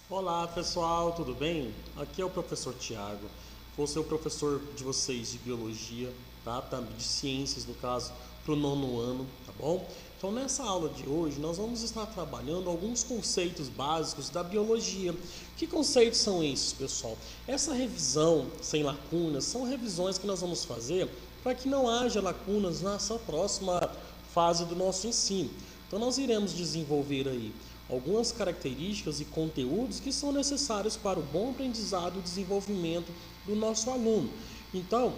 Olá pessoal, tudo bem? Aqui é o professor Tiago, vou ser o professor de vocês de biologia, tá? De ciências no caso, para o 9º ano, tá bom? Então nessa aula de hoje nós vamos estar trabalhando alguns conceitos básicos da biologia. Que conceitos são esses, pessoal? Essa revisão sem lacunas são revisões que nós vamos fazer para que não haja lacunas nessa próxima fase do nosso ensino. Então nós iremos desenvolver aí algumas características e conteúdos que são necessários para o bom aprendizado e desenvolvimento do nosso aluno. Então,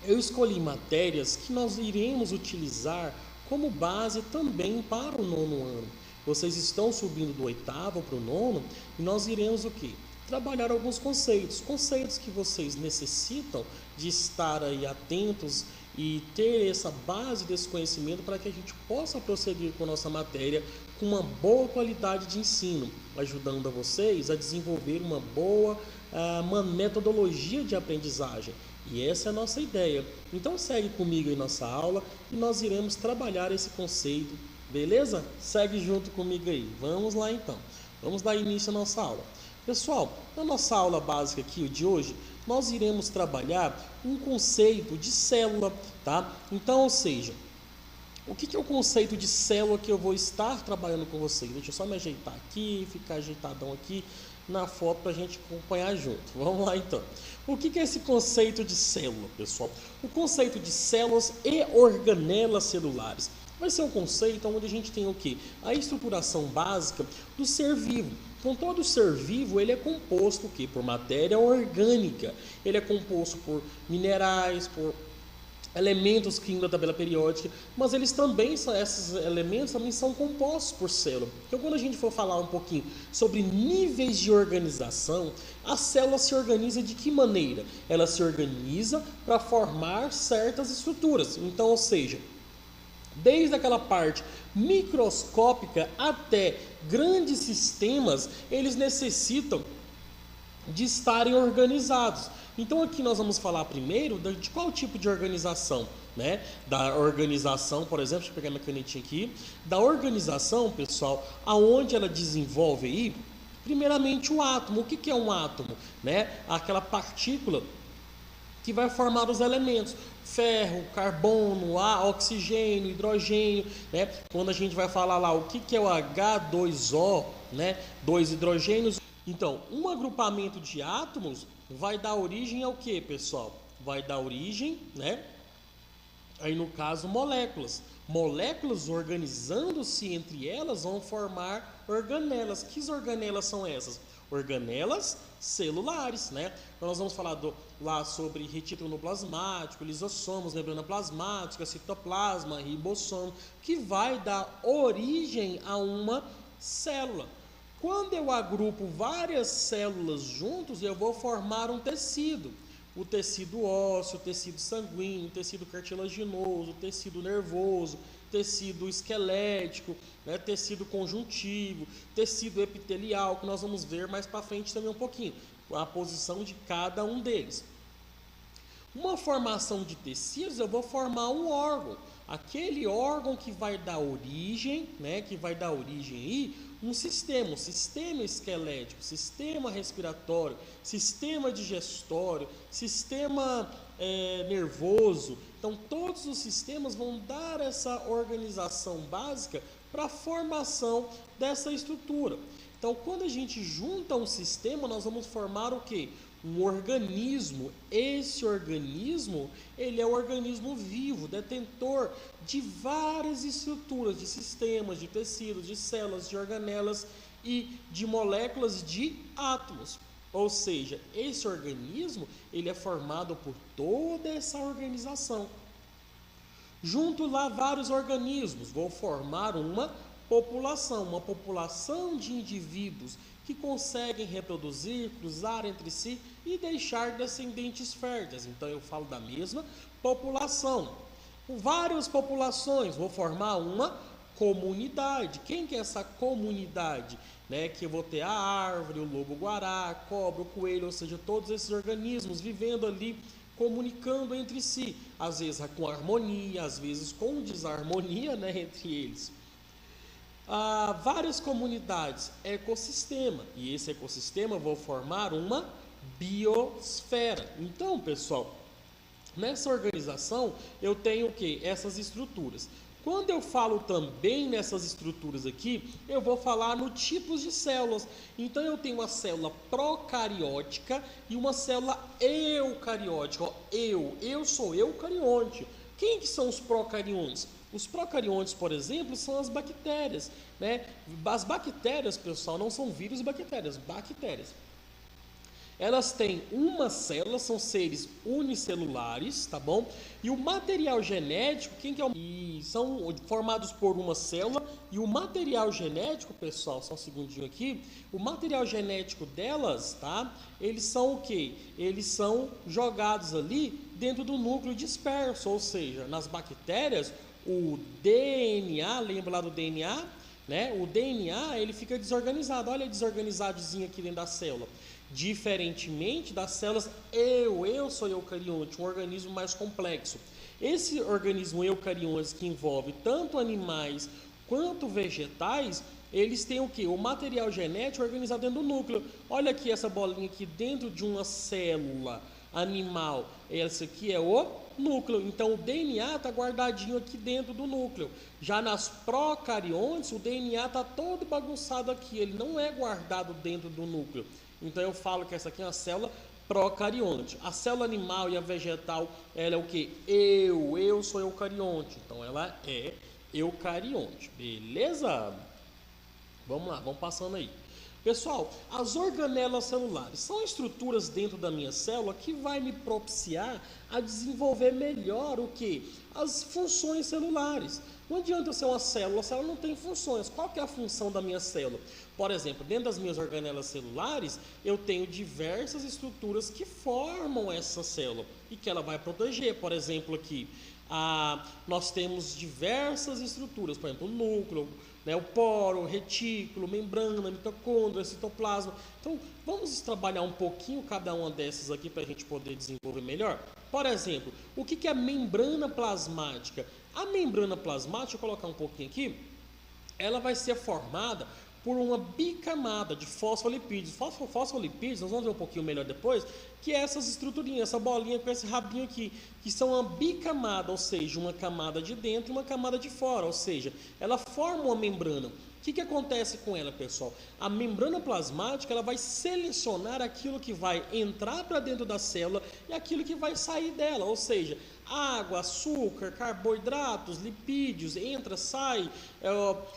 eu escolhi matérias que nós iremos utilizar como base também para o 9º ano. Vocês estão subindo do 8º para o 9º e nós iremos o quê? Trabalhar alguns conceitos que vocês necessitam de estar aí atentos e ter essa base desse conhecimento para que a gente possa prosseguir com a nossa matéria com uma boa qualidade de ensino, ajudando a vocês a desenvolver uma boa uma metodologia de aprendizagem. E essa é a nossa ideia. Então segue comigo em nossa aula e nós iremos trabalhar esse conceito, beleza? Segue junto comigo aí. Vamos lá então. Vamos dar início à nossa aula. Pessoal, na nossa aula básica aqui de hoje, nós iremos trabalhar um conceito de célula, tá? Então, ou seja, o que é o conceito de célula que eu vou estar trabalhando com vocês? Deixa eu só me ajeitar aqui, ficar ajeitadão aqui na foto para a gente acompanhar junto. Vamos lá então. O que é esse conceito de célula, pessoal? O conceito de células e organelas celulares. Vai ser um conceito onde a gente tem o quê? A estruturação básica do ser vivo. Então, todo ser vivo ele é composto o quê? Por matéria orgânica. Ele é composto por minerais, por elementos químicos da tabela periódica, mas eles também são, esses elementos também são compostos por célula. Então, quando a gente for falar um pouquinho sobre níveis de organização, a célula se organiza de que maneira? Ela se organiza para formar certas estruturas. Então, ou seja, desde aquela parte microscópica até grandes sistemas, eles necessitam de estarem organizados. Então aqui nós vamos falar primeiro de qual tipo de organização, né? Da organização, por exemplo, deixa eu pegar minha canetinha aqui, da organização, pessoal, aonde ela desenvolve aí, primeiramente o átomo. O que é um átomo? Né? Aquela partícula que vai formar os elementos, ferro, carbono, ar, oxigênio, hidrogênio, né? Quando a gente vai falar lá o que é o H2O, né? 2 hidrogênios. Então, um agrupamento de átomos vai dar origem ao que, pessoal? Vai dar origem, né? Aí no caso, moléculas. Moléculas organizando-se entre elas vão formar organelas. Que organelas são essas? Organelas celulares, né? Então nós vamos falar lá sobre retículo plasmático, lisossomos, membrana plasmática, citoplasma, ribossomo, que vai dar origem a uma célula. Quando eu agrupo várias células juntos, eu vou formar um tecido. O tecido ósseo, o tecido sanguíneo, o tecido cartilaginoso, o tecido nervoso, tecido esquelético, né, tecido conjuntivo, tecido epitelial, que nós vamos ver mais para frente também um pouquinho, a posição de cada um deles. Uma formação de tecidos, eu vou formar um órgão. Aquele órgão que vai dar origem, né, que vai dar origem aí, um sistema esquelético, sistema respiratório, sistema digestório, sistema nervoso. Então, todos os sistemas vão dar essa organização básica para a formação dessa estrutura. Então, quando a gente junta um sistema, nós vamos formar o quê? Um organismo. Esse organismo, ele é um organismo vivo, detentor de várias estruturas, de sistemas, de tecidos, de células, de organelas e de moléculas de átomos. Ou seja, esse organismo, ele é formado por toda essa organização. Junto lá vários organismos vão formar uma população de indivíduos que conseguem reproduzir, cruzar entre si e deixar descendentes férteis. Então eu falo da mesma população. Várias populações vão formar uma comunidade. Quem que é essa comunidade? Né? Que eu vou ter a árvore, o lobo-guará, a cobra, o coelho, ou seja, todos esses organismos vivendo ali comunicando entre si, às vezes com harmonia, às vezes com desarmonia, né, entre eles. Várias comunidades, ecossistema, e esse ecossistema vão formar uma biosfera. Então, pessoal, nessa organização eu tenho o que? Essas estruturas. Quando eu falo também nessas estruturas aqui, eu vou falar no tipos de células. Então eu tenho uma célula procariótica e uma célula eucariótica. Eu sou eucarionte. Quem que são os procariontes? Os procariontes, por exemplo, são as bactérias, né? As bactérias, pessoal, não são vírus e bactérias, bactérias. Elas têm uma célula, são seres unicelulares, tá bom? E o material genético, são formados por uma célula, e o material genético, pessoal, só um segundinho aqui, o material genético delas, tá? Eles são o quê? Eles são jogados ali dentro do núcleo disperso, ou seja, nas bactérias, o DNA, lembra lá do DNA? Né? O DNA, ele fica desorganizado, olha desorganizadozinho aqui dentro da célula. Diferentemente das células eu sou eucarionte, um organismo mais complexo. Esse organismo eucarionte que envolve tanto animais quanto vegetais, eles têm o que? O material genético organizado dentro do núcleo. Olha aqui essa bolinha aqui dentro de uma célula animal. Essa aqui é o núcleo. Então o DNA está guardadinho aqui dentro do núcleo. Já nas procariontes, o DNA está todo bagunçado aqui. Ele não é guardado dentro do núcleo. Então eu falo que essa aqui é uma célula procarionte. A célula animal e a vegetal, ela é o que? Eu sou eucarionte. Então ela é eucarionte. Beleza? Vamos lá, vamos passando aí. Pessoal, as organelas celulares são estruturas dentro da minha célula que vai me propiciar a desenvolver melhor o que? As funções celulares. Não adianta eu ser uma célula, a célula não tem funções. Qual que é a função da minha célula? Por exemplo, dentro das minhas organelas celulares, eu tenho diversas estruturas que formam essa célula e que ela vai proteger. Por exemplo, aqui, nós temos diversas estruturas, por exemplo, o núcleo, né, o poro, o retículo, membrana, mitocôndria, citoplasma. Então, vamos trabalhar um pouquinho cada uma dessas aqui para a gente poder desenvolver melhor. Por exemplo, o que é a membrana plasmática? A membrana plasmática, vou colocar um pouquinho aqui, ela vai ser formada por uma bicamada de fosfolipídios. Fosfolipídios, nós vamos ver um pouquinho melhor depois, que é essas estruturinhas, essa bolinha com esse rabinho aqui, que são uma bicamada, ou seja, uma camada de dentro e uma camada de fora, ou seja, ela forma uma membrana. O que acontece com ela, pessoal? A membrana plasmática, ela vai selecionar aquilo que vai entrar para dentro da célula e aquilo que vai sair dela, ou seja, água, açúcar, carboidratos, lipídios, entra, sai,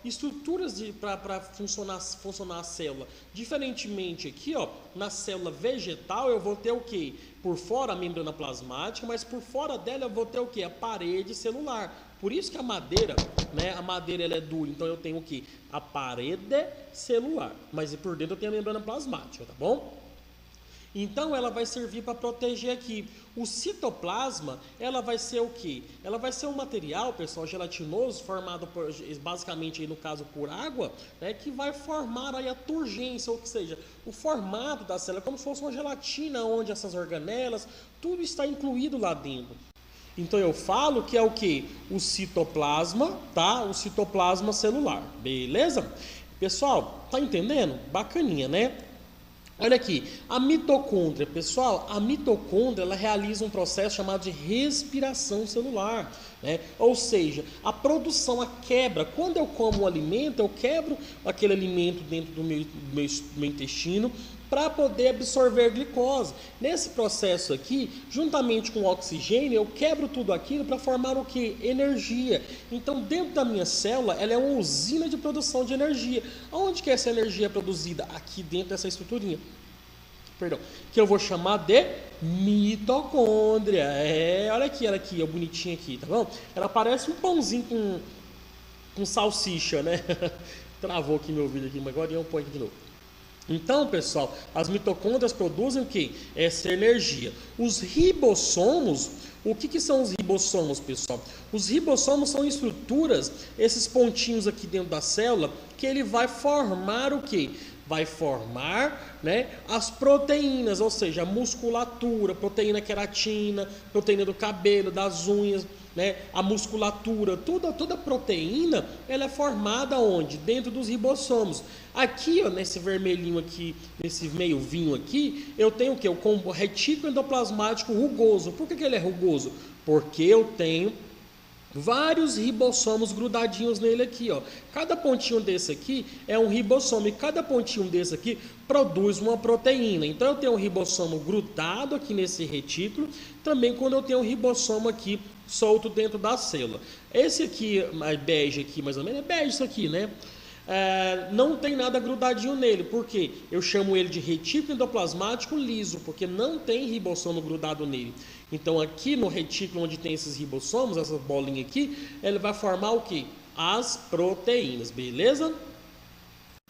estruturas para funcionar a célula. Diferentemente aqui, ó, na célula vegetal, eu vou ter o quê? Por fora a membrana plasmática, mas por fora dela eu vou ter o quê? A parede celular. Por isso que a madeira, né, a madeira ela é dura, então eu tenho o quê? A parede celular, mas por dentro eu tenho a membrana plasmática, tá bom? Então ela vai servir para proteger aqui. O citoplasma, ela vai ser o quê? Ela vai ser um material, pessoal, gelatinoso, formado por, basicamente aí no caso por água, né, que vai formar aí a turgência, ou seja, o formato da célula, como se fosse uma gelatina, onde essas organelas, tudo está incluído lá dentro. Então eu falo que é o que? O citoplasma, tá? O citoplasma celular, beleza? Pessoal, tá entendendo? Bacaninha, né? Olha aqui, a mitocôndria, pessoal, a mitocôndria ela realiza um processo chamado de respiração celular, né? Ou seja, a produção, a quebra, quando eu como um alimento, eu quebro aquele alimento dentro do meu intestino para poder absorver glicose. Nesse processo aqui, juntamente com o oxigênio, eu quebro tudo aquilo para formar o que? Energia. Então, dentro da minha célula, ela é uma usina de produção de energia. Onde que essa energia é produzida? Aqui dentro dessa estruturinha. Perdão. Que eu vou chamar de mitocôndria. Olha aqui, é bonitinha aqui, tá bom? Ela parece um pãozinho com salsicha, né? Travou aqui meu vídeo aqui, mas agora eu ponho aqui de novo. Então, pessoal, as mitocôndrias produzem o que? Essa energia. Os ribossomos, o que são os ribossomos, pessoal? Os ribossomos são estruturas, esses pontinhos aqui dentro da célula, que ele vai formar o que? vai formar, né, as proteínas, ou seja, a musculatura, proteína queratina, proteína do cabelo, das unhas, né, a musculatura, toda proteína, ela é formada onde? Dentro dos ribossomos. Aqui, ó, nesse vermelhinho aqui, nesse meio vinho aqui, eu tenho o que? O retículo endoplasmático rugoso. Por que ele é rugoso? Porque eu tenho vários ribossomos grudadinhos nele aqui, ó. Cada pontinho desse aqui é um ribossomo e cada pontinho desse aqui produz uma proteína. Então eu tenho um ribossomo grudado aqui nesse retículo, também quando eu tenho um ribossomo aqui solto dentro da célula. Esse aqui, bege aqui mais ou menos, é bege isso aqui, né? Não tem nada grudadinho nele, porque eu chamo ele de retículo endoplasmático liso, porque não tem ribossomo grudado nele. Então aqui no retículo onde tem esses ribossomos, essa bolinha aqui, ele vai formar o que? As proteínas, beleza?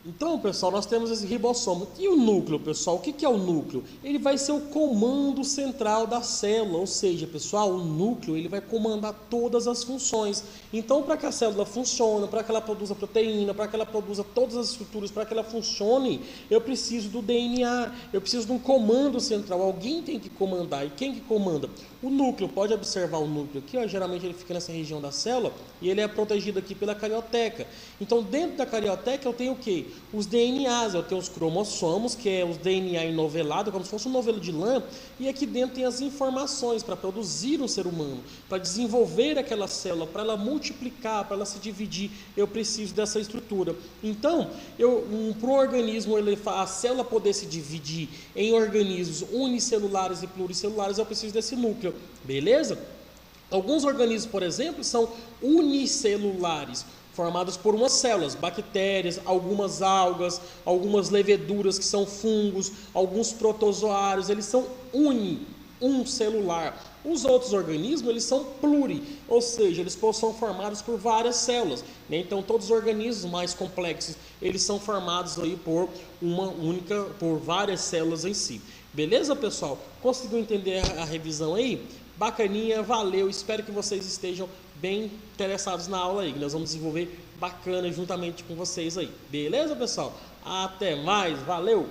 Então, pessoal, nós temos esse ribossomo. E o núcleo, pessoal? O que é o núcleo? Ele vai ser o comando central da célula, ou seja, pessoal, o núcleo ele vai comandar todas as funções. Então, para que a célula funcione, para que ela produza proteína, para que ela produza todas as estruturas, para que ela funcione, eu preciso do DNA, eu preciso de um comando central. Alguém tem que comandar. E quem que comanda? O núcleo. Pode observar o núcleo aqui, ó, geralmente ele fica nessa região da célula e ele é protegido aqui pela carioteca. Então, dentro da carioteca eu tenho o quê? Os DNAs, eu tenho os cromossomos, que é os DNA enovelado, como se fosse um novelo de lã, e aqui dentro tem as informações para produzir um ser humano, para desenvolver aquela célula, para ela multiplicar, para ela se dividir, eu preciso dessa estrutura. Então, para um organismo, a célula poder se dividir em organismos unicelulares e pluricelulares, eu preciso desse núcleo, beleza? Alguns organismos, por exemplo, são unicelulares, formados por umas células, bactérias, algumas algas, algumas leveduras que são fungos, alguns protozoários, eles são unicelular. Os outros organismos, eles são pluri, ou seja, eles são formados por várias células, né? Então, todos os organismos mais complexos, eles são formados aí por várias células em si. Beleza, pessoal? Conseguiu entender a revisão aí? Bacaninha, valeu, espero que vocês estejam bem interessados na aula aí, que nós vamos desenvolver bacana juntamente com vocês aí. Beleza, pessoal? Até mais, valeu!